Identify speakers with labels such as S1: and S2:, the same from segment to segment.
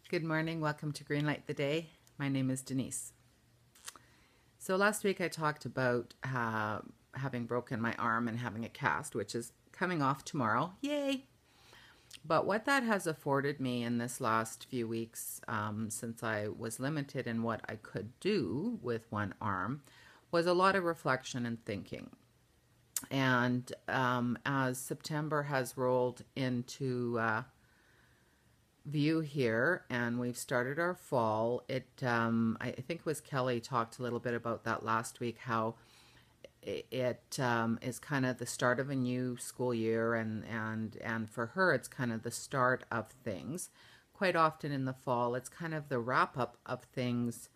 S1: Good morning. Welcome to Greenlight the Day. My name is Denise. So last week I talked about having broken my arm and having a cast, which is coming off tomorrow. Yay! But what that has afforded me in this last few weeks, since I was limited in what I could do with one arm, was a lot of reflection and thinking. And as September has rolled into view here and we've started our fall, I think it was Kelly talked a little bit about that last week, how it is kind of the start of a new school year, and for her it's kind of the start of things. Quite often in the fall it's kind of the wrap up of things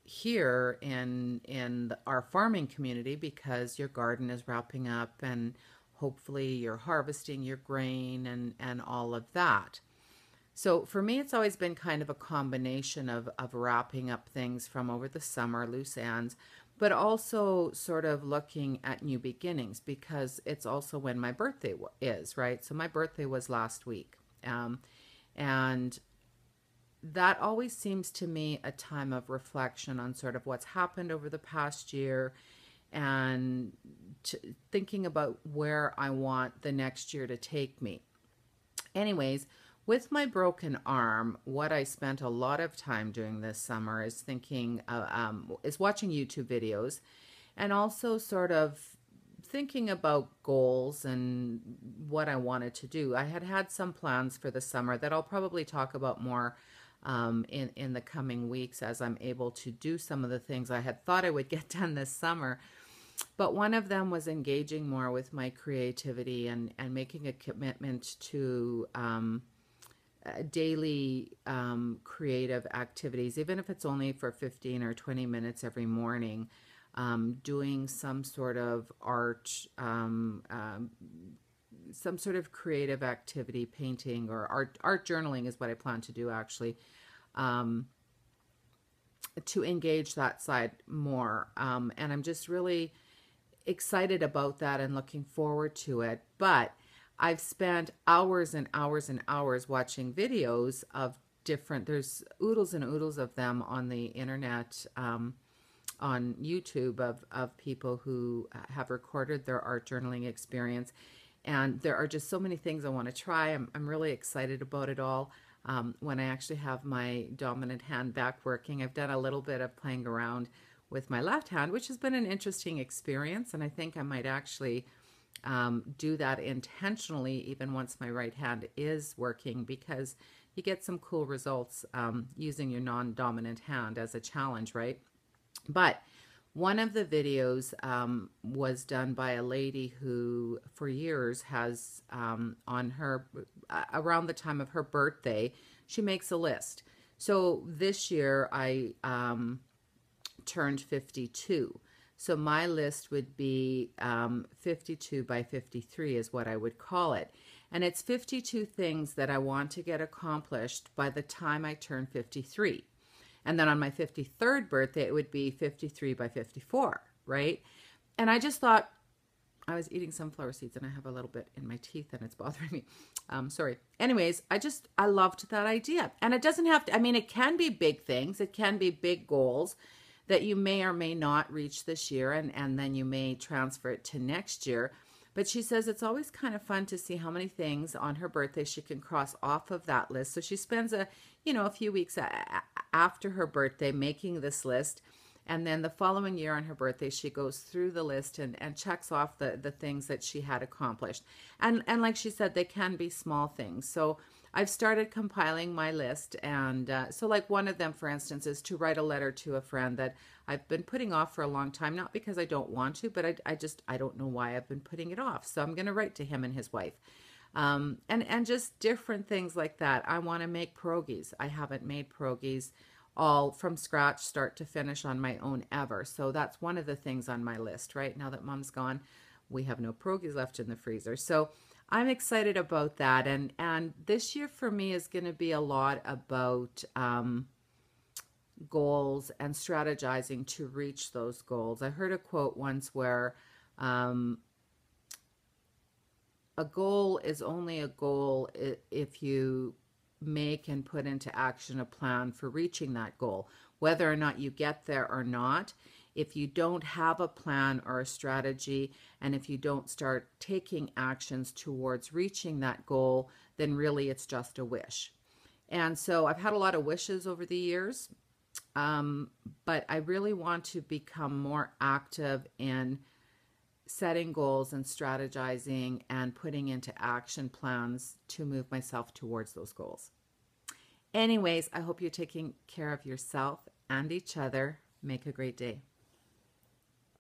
S1: here in our farming community, because your garden is wrapping up and hopefully you're harvesting your grain and all of that. So for me, it's always been kind of a combination of wrapping up things from over the summer, loose ends, but also sort of looking at new beginnings, because it's also when my birthday is, right? So my birthday was last week. And that always seems to me a time of reflection on sort of what's happened over the past year, and thinking about where I want the next year to take me. Anyways, with my broken arm, what I spent a lot of time doing this summer is is watching YouTube videos, and also sort of thinking about goals and what I wanted to do. I had some plans for the summer that I'll probably talk about more in the coming weeks as I'm able to do some of the things I had thought I would get done this summer. But one of them was engaging more with my creativity and making a commitment to daily creative activities, even if it's only for 15 or 20 minutes every morning, doing some sort of art, some sort of creative activity, painting or art journaling is what I plan to do, actually, to engage that side more. And I'm just really excited about that and looking forward to it. But I've spent hours and hours and hours watching videos of there's oodles and oodles of them on the internet, on YouTube, of people who have recorded their art journaling experience. And there are just so many things I want to try. I'm really excited about it all. When I actually have my dominant hand back working, I've done a little bit of playing around with my left hand, which has been an interesting experience. And I think I might actually do that intentionally even once my right hand is working, because you get some cool results using your non-dominant hand as a challenge, right? But one of the videos was done by a lady who for years has on her around the time of her birthday, she makes a list. So this year I turned 52. So my list would be 52 by 53 is what I would call it. And it's 52 things that I want to get accomplished by the time I turn 53. And then on my 53rd birthday, it would be 53 by 54, right? And I just thought, I was eating sunflower seeds and I have a little bit in my teeth and it's bothering me. Sorry. Anyways, I loved that idea. And it doesn't have to, I mean, it can be big things. It can be big goals that you may or may not reach this year, and then you may transfer it to next year. But she says it's always kind of fun to see how many things on her birthday she can cross off of that list. So she spends a few weeks after her birthday making this list. And then the following year on her birthday, she goes through the list and checks off the things that she had accomplished. And like she said, they can be small things. So I've started compiling my list. And so like one of them, for instance, is to write a letter to a friend that I've been putting off for a long time, not because I don't want to, but I don't know why I've been putting it off. So I'm going to write to him and his wife. And just different things like that. I want to make pierogies. I haven't made pierogies all from scratch, start to finish, on my own ever. So that's one of the things on my list, right? Now that Mom's gone, we have no pierogies left in the freezer. So I'm excited about that. And this year for me is going to be a lot about goals and strategizing to reach those goals. I heard a quote once where a goal is only a goal if you make and put into action a plan for reaching that goal. Whether or not you get there or not, if you don't have a plan or a strategy, and if you don't start taking actions towards reaching that goal, then really it's just a wish. And so I've had a lot of wishes over the years, but I really want to become more active in setting goals and strategizing and putting into action plans to move myself towards those goals. Anyways, I hope you're taking care of yourself and each other. Make a great day.